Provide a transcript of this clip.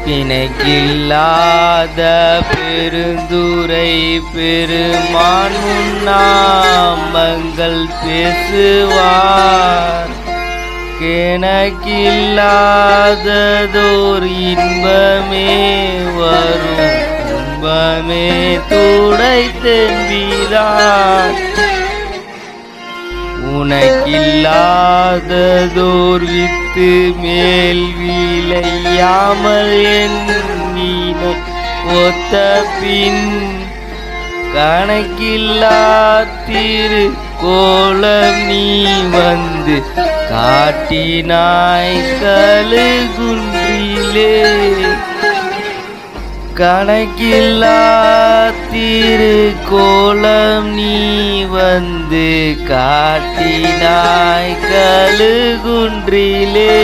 பிணைக்கில்லாத பெருந்துரை பெருமான் முன்னாமங்கள் பேசுவார். கணக்கில்லாததோர் இன்பமே வரும் துன்பமே துடைத்தெம்பிரான். உனக்கில்லாததோர் வித்து மேல் விளையாமல் எண்ணினை ஒத்த பின் கணக்கில்லா திரு கோலம் நீ வந்து காட்டினாய் கழுகுன்றிலே. கணக்கில்லா திரு கோலம் நீ வந்து காட்டினாய் கழுகுன்றிலே.